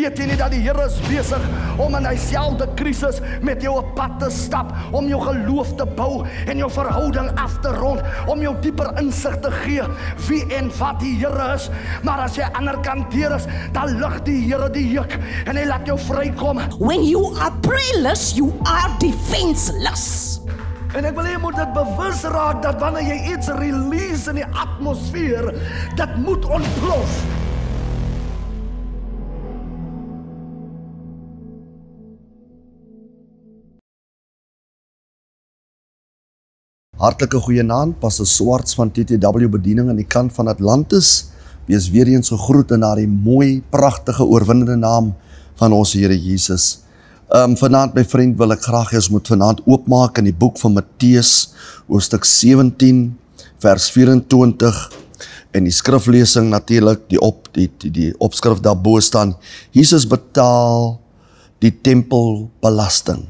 Weet jy nie dat die Here is besig om in dieselfde krisis met jou op pad te stap, om jou geloof te bou en jou verhouding af te rond, om jou dieper insig te gee wie en wat die Here is. Maar as jy aan die ander kant deur is, dan lig die Here die juk en hy laat jou vrykom. When you are prayerless, you are defenseless. En ek wil jy moet dit bewus raak dat wanneer jy iets release in die atmosfeer, dit moet ontplof. Hartlike goeienaand, Pastor Swarts van TTW Bediening aan die kant van Atlantis. Wees weer eens gegroet in die mooi, pragtige, oorwinnende naam van ons Here Jesus. Vanaand, my vriend, wil ek graag hê ons moet vanaand oopmaak in die boek van Matteus, hoofstuk 17, vers 24, en die skriflesing natuurlik, die opskrif daarbo staan, Jesus betaal die tempelbelasting.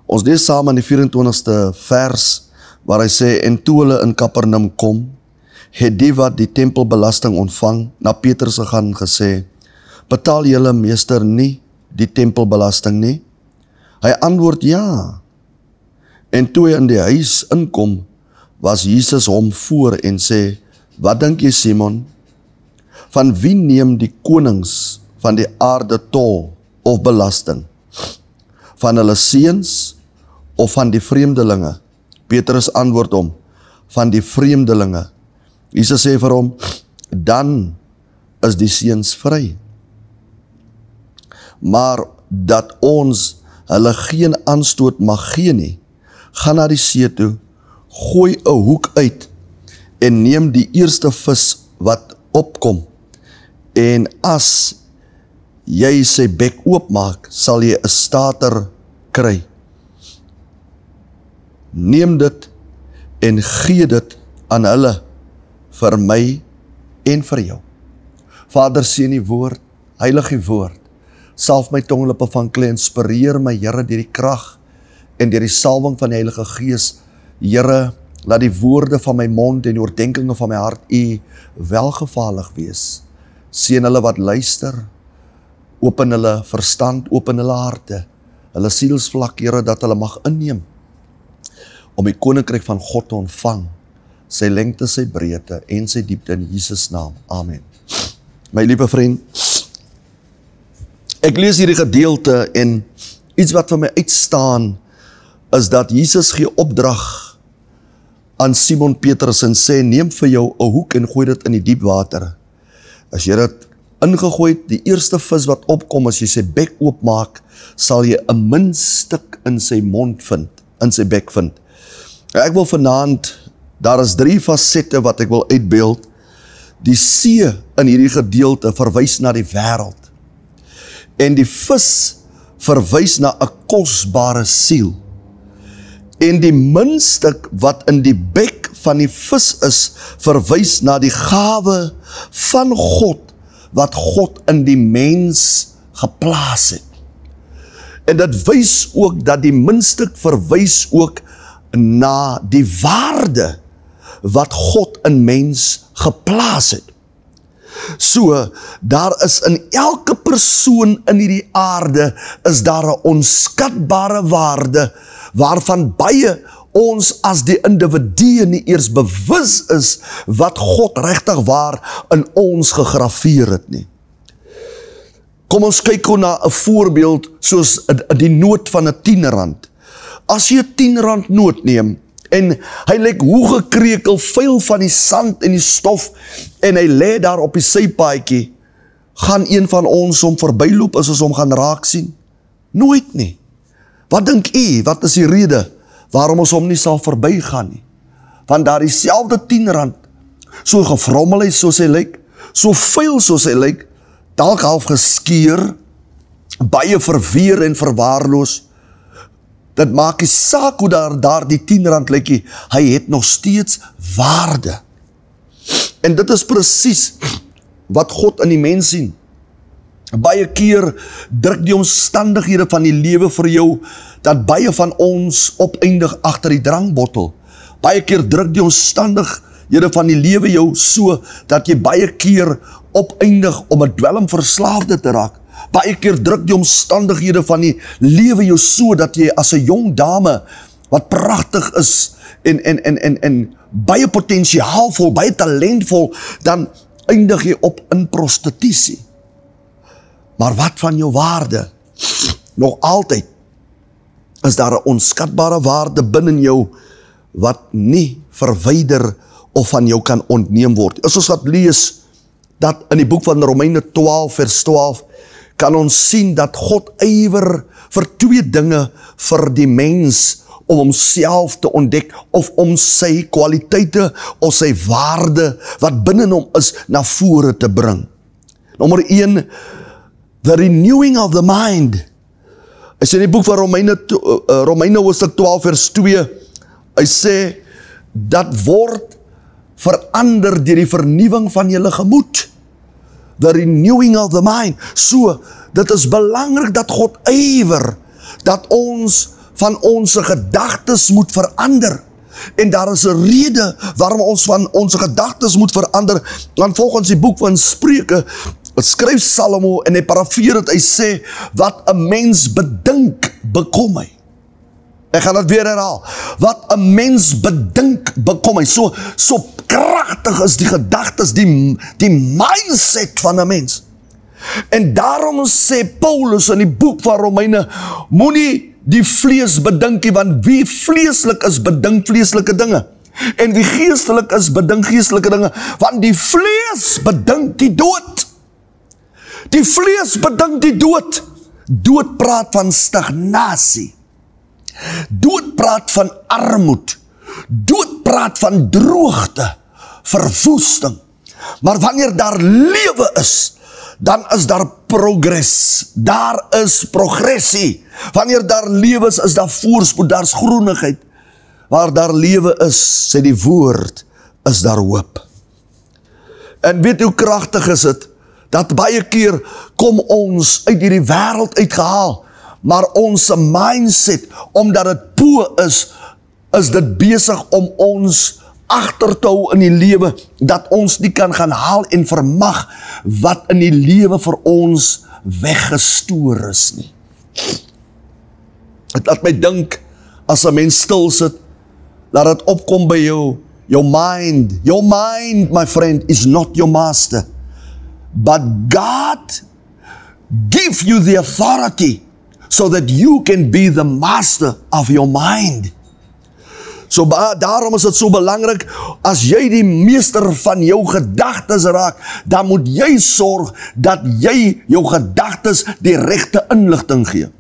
Ons lees saam in die 24ste vers, waar hy sê, en toe hulle in Kapernaum kom, het die wat die tempelbelasting ontvang, na Petrus gegaan en gesê, betaal julle meester nie die tempelbelasting nie? Hy antwoord ja. En toe hy in die huis inkom, was Jesus hom voor en sê, wat dink jy Simon? Van wie neem die konings van die aarde tol of belasting? Van hulle seuns of van die vreemdelinge? Petrus antwoord hom, van die vreemdelinge. Jesus sê vir hom, dan is die seuns vry. Maar dat ons hulle geen aanstoot mag gee nie, gaan na die see toe, gooi 'n hoek uit en neem die eerste vis wat opkom. En as jy sy bek oopmaak, sal jy 'n stater kry. Neem dit en gee dit aan hulle vir my en vir jou. Vader, seën die woord, heilig die woord, salf my tonglippe van klei, inspireer my Here deur die krag en deur die salwing van die Heilige Gees. Here, laat die woorde van my mond en die oordeenkinge van my hart U welgevallig wees. Seën hulle wat luister, open hulle verstand, open hulle harte, hulle sielsvlak, Here, dat hulle mag inneem om die koninkryk van God te ontvang, sy lengte, sy breedte en sy diepte in Jesus naam. Amen. My liewe vriend, ek lees hierdie gedeelte en iets wat vir my uitstaan is dat Jesus gee opdrag aan Simon Petrus en sê, neem vir jou 'n hoek en gooi dit in die diep water. As jy dit ingegooi het, die eerste vis wat opkom, as jy sy bek oopmaak, sal jy 'n muntstuk in sy mond vind, in sy bek vind. Ek wil vanaand, daar is 3 fasette wat ek wil uitbeeld. Die see in hierdie gedeelte verwys na die wêreld. En die vis verwys na 'n kosbare siel. En die muntstuk wat in die bek van die vis is, verwys na die gawe van God, wat God in die mens geplaas het. En dit wys ook dat die muntstuk verwys ook na die waarde wat God in mens geplaas het. So, daar is in elke persoon in hierdie aarde, is daar 'n onskatbare waarde, waarvan baie ons as die individue nie eers bewus is, wat God regtig waar in ons gegrafeer het nie. Kom ons kyk gou na 'n voorbeeld, soos die noot van 'n R10. As jy 'n R10 noot neem, en hy lyk hoe gekrekel, vuil van die sand en die stof, en hy lê daar op die sypaadjie, gaan een van ons hom verbyloop as ons hom gaan raak sien? Nooit nie. Wat dink u, wat is die rede waarom ons hom nie sal verbygaan nie? Want daar dieselfde R10, so gevrommel hy soos hy lyk, so vuil soos hy lyk, dalk half geskeur, baie verweer en verwaarloos. Dit maak nie saak hoe daar die R10 lykie, hy het nog steeds waarde. En dit is presies wat God in die mens sien. Baie keer druk die omstandighede van die lewe vir jou, dat baie van ons opeindig agter die drankbottel. Baie keer druk die omstandighede van die lewe jou so, dat jy baie keer opeindig om 'n dwelmverslaafde te raak. Baie keer druk die omstandighede van die lewe jou so, dat jy as 'n jong dame, wat pragtig is, en baie potentiaalvol, baie talentvol, dan eindig jy op in prostitusie. Maar wat van jou waarde? Nog altyd is daar 'n onskatbare waarde binne jou, wat nie verwyder of van jou kan ontneem word. As ons wat lees, dat in die boek van Romeine 12 vers 12, kan ons sien dat God ywer vir twee dinge vir die mens, om homself te ontdek, of om sy kwaliteite, of sy waarde, wat binne hom is, na vore te bring. Nommer 1, the renewing of the mind. As in die boek van Romeine hoofstuk 12 vers 2, hy sê, dat word verander deur die vernuwing van julle gemoed. The renewing of the mind. So, dit is belangrik dat God ywer, dat ons van ons gedagtes moet verander. En daar is 'n rede waarom ons van ons gedagtes moet verander, want volgens die boek van Spreuke, skryf Salomo, en hy parafeer het, hy sê, wat 'n mens bedink, bekom hy. Ek gaan dit weer herhaal. Wat 'n mens bedink, bekom hy. So kragtig is die gedagtes, die mindset van 'n mens. En daarom sê Paulus in die boek van Romeine, moenie die vlees bedink nie, want wie vleeslik is, bedink vleeslike dinge. En wie geestelik is, bedink geestelike dinge, want die vlees bedink die dood. Die vlees bedink die dood. Dood praat van stagnasie. Dood praat van armoed. Dood praat van droogte, verwoesting. Maar wanneer daar lewe is, dan is daar progress. Daar is progressie. Wanneer daar lewe is daar voorspoed, daar is groenigheid. Waar daar lewe is, sê die woord, is daar hoop. En weet hoe kragtig is het, dat baie keer kom ons uit hierdie wêreld uitgehaal, maar ons mindset, omdat het poe is dit besig om ons agter te hou in die lewe, dat ons nie kan gaan haal en vermag wat in die lewe vir ons weggestoor is nie. Het laat my dink, as 'n mens stil sit, laat het opkom by jou mind. Your mind, my friend, is not your master. But God give you the authority so that you can be the master of your mind. So daarom is dit so belangrik, as jy die meester van jou gedagtes raak, dan moet jy sorg dat jy jou gedagtes die regte inligting gee.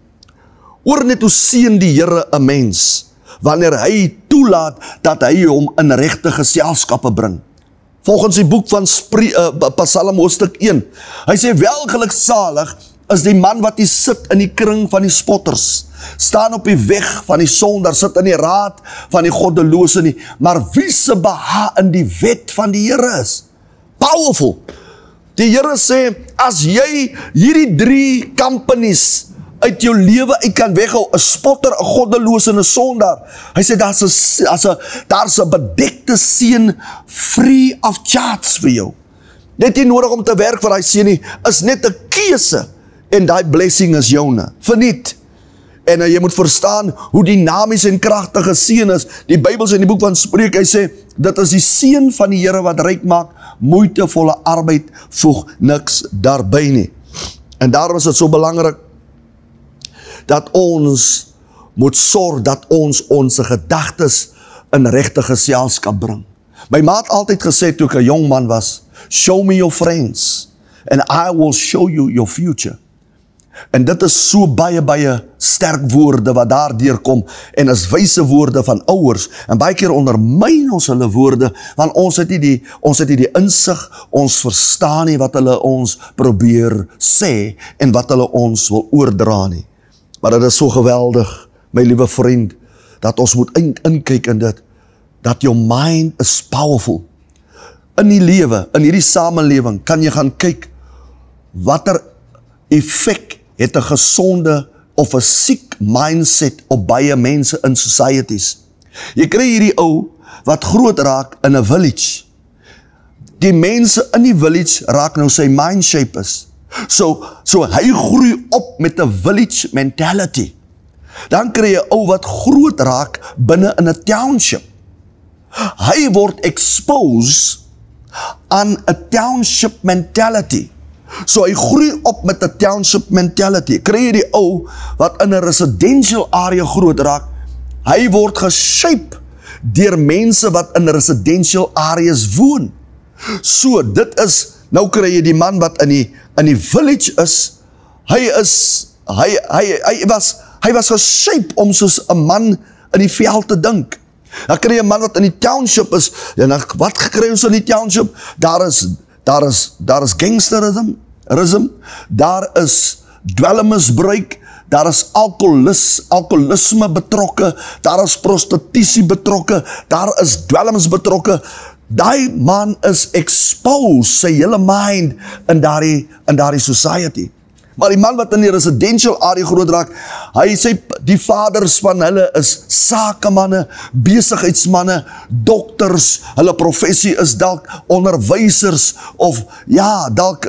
Hoor net hoe seën die Here 'n mens, wanneer hy toelaat dat hy hom in regte geselskappe bring. Volgens die boek van Psalm hoofstuk 1, hy sê, welgeluksalig is die man wat die sit in die kring van die spotters, staan op die weg van die sondaar, sit in die raad van die goddelose nie, maar wie se beha in die wet van die Here is. Powerful. Die Here sê, as jy hierdie 3 companies uit jou lewe uit kan weghou, 'n spotter, 'n goddelose en 'n sondaar. Hy sê, daar's 'n bedekte seën free of charge vir jou. Net nie nodig om te werk vir daai seën nie, is net 'n keuse, en daai blessing is joune, verniet. En jy moet verstaan hoe dinamies en kragtige seën is. Die Bybel sê in die boek van Spreuke, hy sê, dit is die seën van die Here wat ryk maak, moeitevolle arbeid voeg niks daarby nie. En daarom is dit so belangrik, dat ons moet sorg dat ons gedagtes in regte geselskap bring. My ma het altyd gesê toe ek 'n jong man was, show me your friends and I will show you your future. En dit is so baie sterk woorde wat daar deurkom, en is wyse woorde van ouers, en baie keer ondermyn ons hulle woorde, want ons het nie die insig, ons verstaan nie wat hulle ons probeer sê, en wat hulle ons wil oordra nie. Maar dit is so geweldig, my liewe vriend, dat ons moet inkyk in dit, dat jou mind is powerful. In die lewe, in hierdie samelewing, kan jy gaan kyk, watter effek het 'n gesonde of 'n siek mindset op baie mense in societies. Jy kry hierdie ou, wat groot raak in 'n village. Die mense in die village raak nou sy mind shape is. So hy groei op met 'n village mentality. Dan kry jy 'n ou wat groot raak binne in 'n township. Hy word exposed aan 'n township mentality. So hy groei op met 'n township mentality. Kry jy die ou wat in 'n residential area groot raak, hy word geshape deur mense wat in residential areas woon. So dit is, nou kry jy die man wat in die village is, hy was geshape om soos 'n man in die veld te dink. Dan kry jy 'n man wat in die township is, en dan, wat kry ons in die township? Daar is gangsterism, daar is dwelmmisbruik, daar is alkoholisme betrokke, daar is prostitusie betrokke, daar is dwelms betrokke. Daai man is exposed, sy hele mind in daardie society. Maar die man wat in die residential area groot raak, hy sê die vaders van hulle is sakemanne, besigheidsmanne, dokters, hulle professie is dalk onderwysers of ja, dalk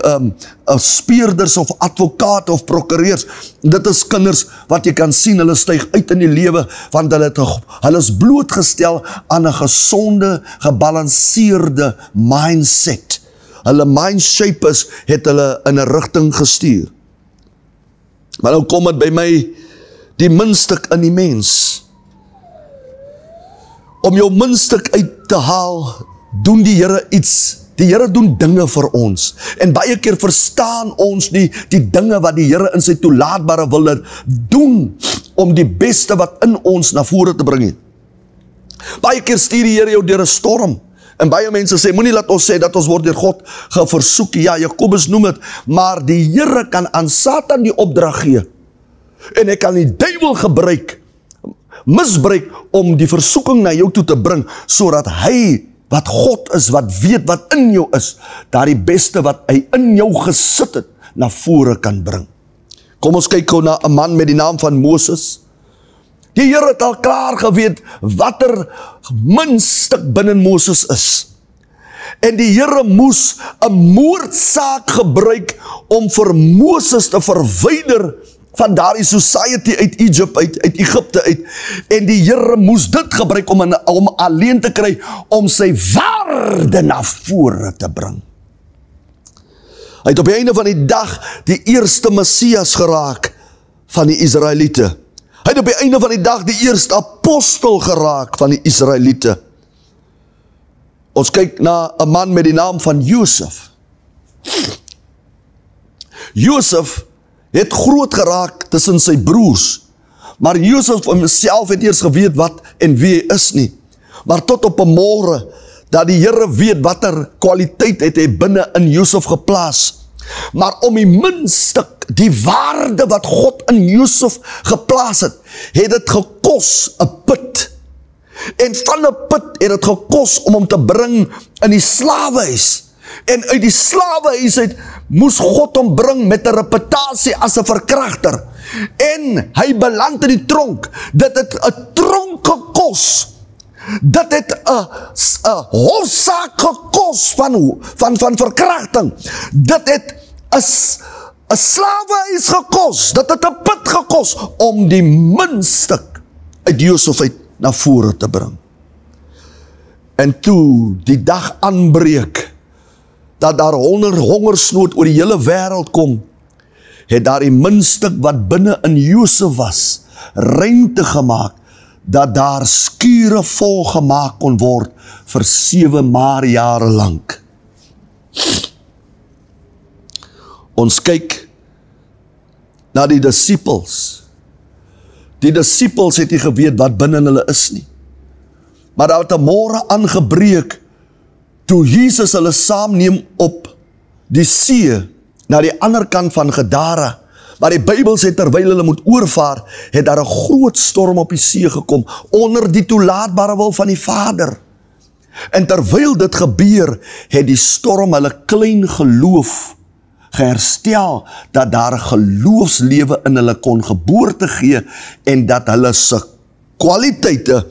speerders of advokate of prokureurs. Dit is kinders wat jy kan sien, hulle styg uit in die lewe, want hulle is blootgestel aan 'n gesonde, gebalanseerde mindset. Hulle mindshapers het hulle in 'n rigting gestuur. Maar nou kom het by my die minstuk in die mens. Om jou minstuk uit te haal, doen die Here iets. Die Here doen dinge vir ons. En baie keer verstaan ons nie die dinge wat die Here in sy toelaatbare wil doen, om die beste wat in ons na vore te bring. Baie keer stuur die Here jou deur 'n storm. En baie mense sê, moenie laat ons sê dat ons word deur God geversoek. Ja, Jakobus noem het, maar die Here kan aan Satan die opdrag gee. En hy kan die duiwel misbruik om die versoeking na jou toe te bring, sodat hy, wat God is, wat weet wat in jou is, daar die beste wat hy in jou gesit het, na vore kan bring. Kom ons kyk gou na 'n man met die naam van Moses. Die Here het al klaar geweet wat muntstuk binne Moses is. En die Here moes 'n moordsaak gebruik om vir Moses te verwyder van daardie society uit Egipte uit. En die Here moes dit gebruik om alleen te kry, om sy waarde na vore te bring. Hy het op die einde van die dag die eerste Messias geraak van die Israeliete. Hy het op die einde van die dag die eerste apostel geraak van die Israeliete. Ons kyk na 'n man met die naam van Josef. Josef het groot geraak tussen sy broers, maar Josef homself het eers geweet wat en wie hy is nie. Maar tot op 'n môre, dat die Here weet watter kwaliteit het hy binne in Josef geplaas. Maar om die minstuk, die waarde wat God in Josef geplaas het dit gekos 'n put. En van 'n put het dit gekos om hom te bring in die slawehuis. En uit die slawehuis uit moes God hom bring met 'n reputasie as 'n verkragter. En hy beland in die tronk. Dit het 'n tronk gekos. Dit het 'n hofsaak gekos van verkrachting. Dit het 'n slawehuis gekos. Dit het 'n put gekos om die muntstuk uit Josef uit na vore te bring. En toe die dag aanbreek dat daar hongersnood oor die hele wêreld kom, het daar die muntstuk wat binne in Josef was, ruimte gemaak, dat daar skure vol gemaak kon word vir 7 jare lank. Ons kyk na die disippels. Die disippels het nie geweet wat binne hulle is nie. Maar daar het 'n môre aangebreek, toe Jesus hulle saamneem op die see, na die ander kant van Gadara. Maar die Bybel sê terwyl hulle moet oorvaar, het daar 'n groot storm op die see gekom, onder die toelaatbare wil van die Vader. En terwyl dit gebeur, het die storm hulle klein geloof geherstel, dat daar 'n geloofslewe in hulle kon geboorte gee, en dat hulle se kwaliteite,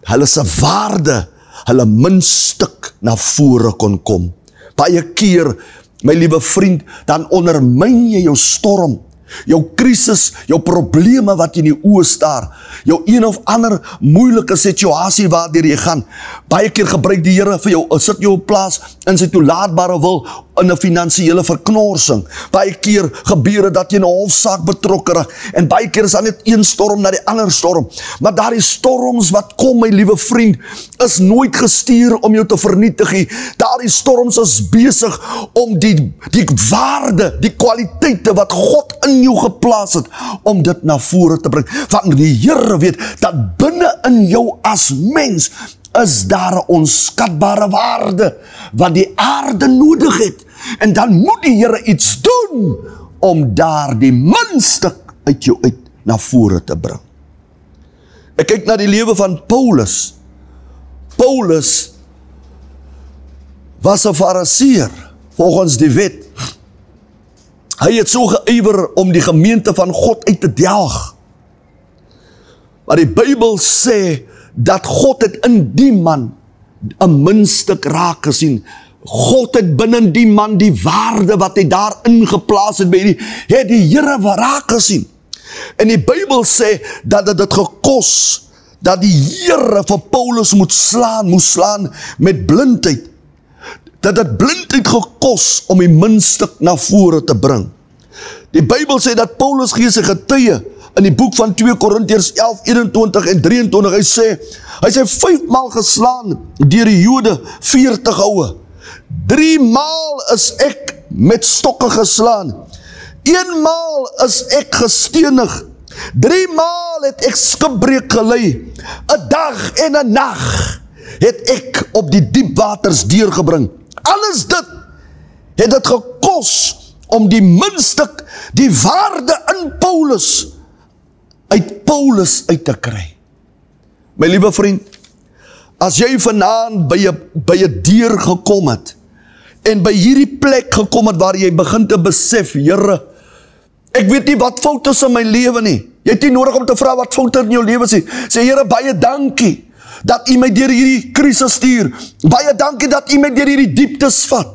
hulle se waarde, hulle muntstuk na vore kon kom. Baie keer my liewe vriend, dan ondermyn jy jou storm, jou krisis, jou probleme wat in die oë staar, jou een of ander moeilike situasie waardeur jy gaan. Baie keer gebruik die Here vir jou, sit jou op plaas in sy toelaatbare wil, in 'n finansiële verknorsing. Baie keer gebeur dit dat jy in 'n hofsaak betrokke raak, en baie keer is daar net een storm na die ander storm. Maar daardie storms wat kom, my liewe vriend, is nooit gestuur om jou te vernietig nie. Daardie storms is besig om die waarde, die kwaliteite wat God in jou geplaas het, om dit na vore te bring. Want die Here weet dat binne in jou as mens is daar 'n onskatbare waarde wat die aarde nodig het. En dan moet die Here iets doen om daar die minste uit jou uit na vore te bring. Ek kyk na die lewe van Paulus. Paulus was 'n fariseer volgens die wet. Hy het so geywer om die gemeente van God uit te delg. Maar die Bybel sê dat God het in die man 'n muntstuk raak gesien. God het binne die man die waarde wat hy daarin geplaas het, het die Here raak gesien. En die Bybel sê dat dit gekos, dat die Here vir Paulus moes slaan met blindheid. Dat het blindheid gekos om die muntstuk na vore te bring. Die Bybel sê dat Paulus gee sy getuie in die boek van 2 Korintiërs 11, 21 en 23, hy sê 5 maal geslaan deur die Jode, 40 houe. 3 maal is ek met stokke geslaan. 1 maal is ek gestenig. 3 maal het ek skipbreek gelei. 'n dag en 'n nag het ek op die diep waters deurgebring. Alles dit het dit gekos om die muntstuk, die waarde in Paulus, uit Paulus uit te kry. My liewe vriend, as jy vanaand by 'n deur gekom het, en by hierdie plek gekom het waar jy begin te besef, Here, ek weet nie wat fout is in my lewe nie. Jy het nie nodig om te vra wat fout in jou lewe is nie. Sê, Here, baie dankie dat U my deur hierdie krisis stuur. Baie dankie dat U my deur hierdie dieptes vat.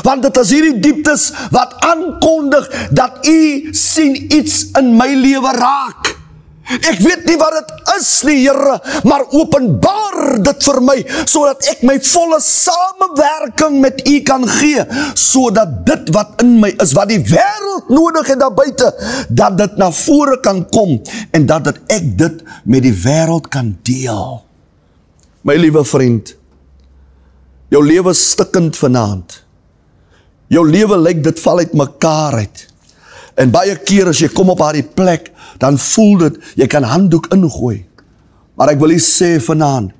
Want dit is hierdie dieptes wat aankondig dat U sien iets in my lewe raak. Ek weet nie wat dit is nie, Here, maar openbaar dit vir my, sodat ek my volle samewerking met U kan gee, sodat dit wat in my is, wat die wêreld nodig het daar buite, dat dit na vore kan kom, en dat ek dit met die wêreld kan deel. My liewe vriend, jou lewe is stikkend vanaand. Jou lewe lyk dit val uit mekaar uit. En baie keer as jy kom op daardie plek, dan voel dit, jy kan handdoek ingooi. Maar ek wil nie sê vanaand,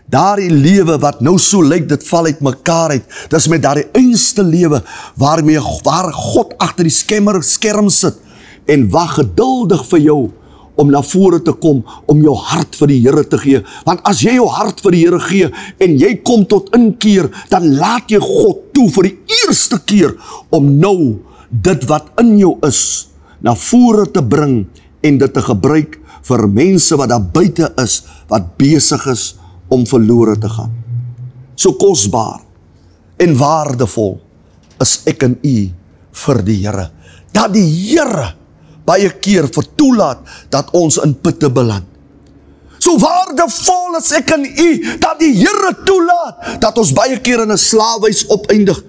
daardie lewe wat nou so lyk, dit val uit mekaar uit, dis met daardie einste lewe, waar God agter die skerm sit, en wag geduldig vir jou, om na vore te kom, om jou hart vir die Here te gee. Want as jy jou hart vir die Here gee, en jy kom tot inkeer, dan laat jy God toe vir die eerste keer, om nou dit wat in jou is, na vore te bring, en dit te gebruik vir mense wat daar buite is, wat besig is om verlore te gaan. So kosbaar en waardevol is ek en U vir die Here. Dat die Here baie keer vertoelaat dat ons in putte beland. So waardevol is ek en U, dat die Here toelaat, dat ons baie keer in 'n slaafhuis opeindig.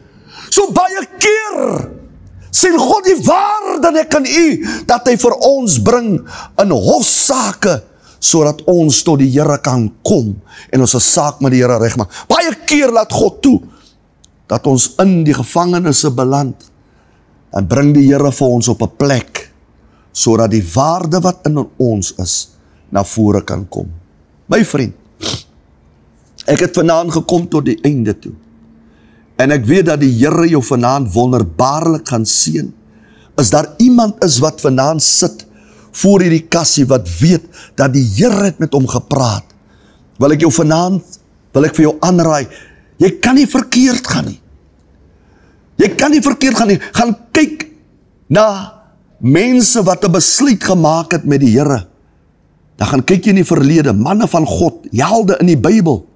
So baie keer sien God die waarde in ek en U, dat hy vir ons bring in hofsaake, sodat ons tot die Here kan kom, en ons 'n saak met die Here regmaak. Baie keer laat God toe, dat ons in die gevangenisse beland, en bring die Here vir ons op 'n plek, sodat die waarde wat in ons is, na vore kan kom. My vriend, ek het vanaand gekom tot die einde toe, en ek weet dat die Here jou vanaand wonderbaarlik gaan seën. As daar iemand is wat vanaand sit, voor hierdie kassie, wat weet, dat die Here het met hom gepraat, wil ek jou vanaand, wil ek vir jou aanraai, jy kan nie verkeerd gaan nie. Jy kan nie verkeerd gaan nie. Gaan kyk na mense wat 'n besluit gemaak het met die Here. Dan gaan kyk jy in die verlede, manne van God, helde in die Bybel,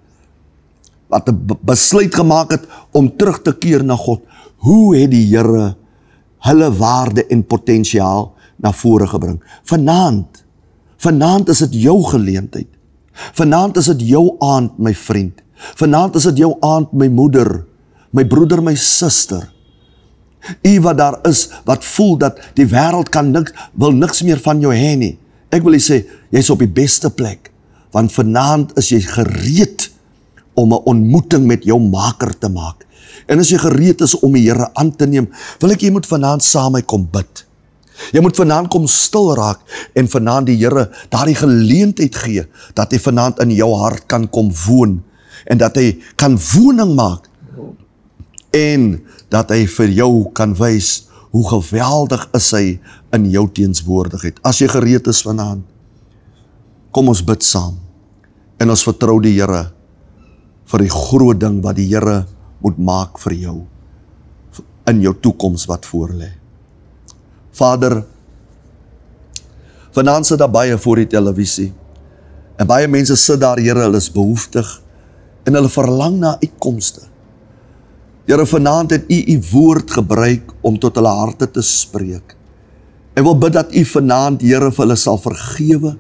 wat 'n besluit gemaak het om terug te keer na God. hoe het die Here hulle waarde en potensiaal na vore gebring? Vanaand is dit jou geleentheid. Vanaand is dit jou aand, my vriend. Vanaand is dit jou aand, my moeder, my broeder, my suster. U wat daar is, wat voel dat die wêreld wil niks meer van jou hê nie. Ek wil sê, jy's op die beste plek, want vanaand is jy gereed om 'n ontmoeting met jou maker te maak. En as jy gereed is om die Here aan te neem, wil ek jy moet vanaand saam met my kom bid. Jy moet vanaand kom stil raak en vanaand die Here daardie geleentheid gee, dat hy vanaand in jou hart kan kom woon, en dat hy kan woning maak, en dat hy vir jou kan wys hoe geweldig is hy in jou teenswoordigheid. As jy gereed is vanaand, kom ons bid saam, en ons vertrou die Here vir die groot ding wat die Here moet maak vir jou, in jou toekoms wat voorlê. Vader, vanaand sit daar baie voor die televisie, en baie mense sit daar, Here, hulle is behoeftig, en hulle verlang na uitkomste. Here, vanaand het u woord gebruik om tot hulle harte te spreek. Ek wil bid dat u vanaand, Here, vir hulle sal vergewe,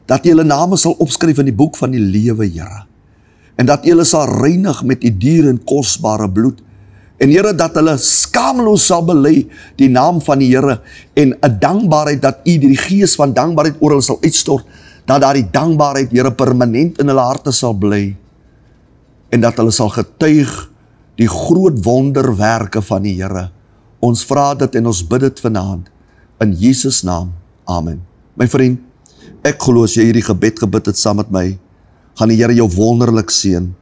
dat u hulle name sal opskryf in die boek van die lewe, Here, en dat u hulle sal reinig met die duur en kosbare bloed, en Here, dat hulle skaamloos sal bely die naam van die Here, en 'n dankbaarheid, dat u die gees van dankbaarheid oor hulle sal uitstort, dat daar die dankbaarheid, Here, permanent in hulle harte sal bly, en dat hulle sal getuig die groot wonderwerke van die Here. Ons vra dit en ons bid dit vanaand, in Jesus naam, amen. My vriend, ek glo as jy hierdie gebed gebid het saam met my, gaan die Here jou wonderlik seën,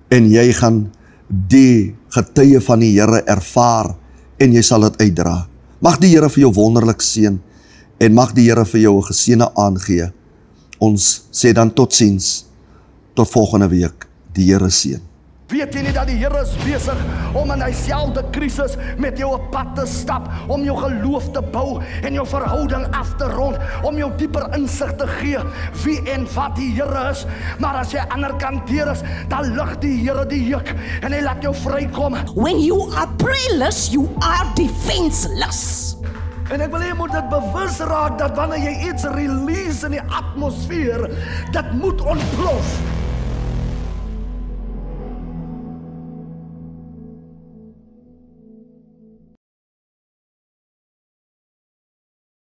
en jy gaan die getuie van die Here ervaar, en jy sal dit uitdra. Mag die Here vir jou wonderlik seën, en mag die Here vir jou 'n geseënde aangee. Ons sê dan totsiens, tot volgende week, die Here seën. Weet jy nie dat die Here is besig om in dieselfde krisis met jou op pad te stap, om jou geloof te bou en jou verhouding af te rond, om jou dieper insig te gee wie en wat die Here is. Maar as jy ander kant deur is, dan lig die Here die juk en hy laat jou vrykom. When you are prayless, you are defenseless. En ek wil jy moet dit bewus raak dat wanneer jy iets release in die atmosfeer, dit moet ontplof.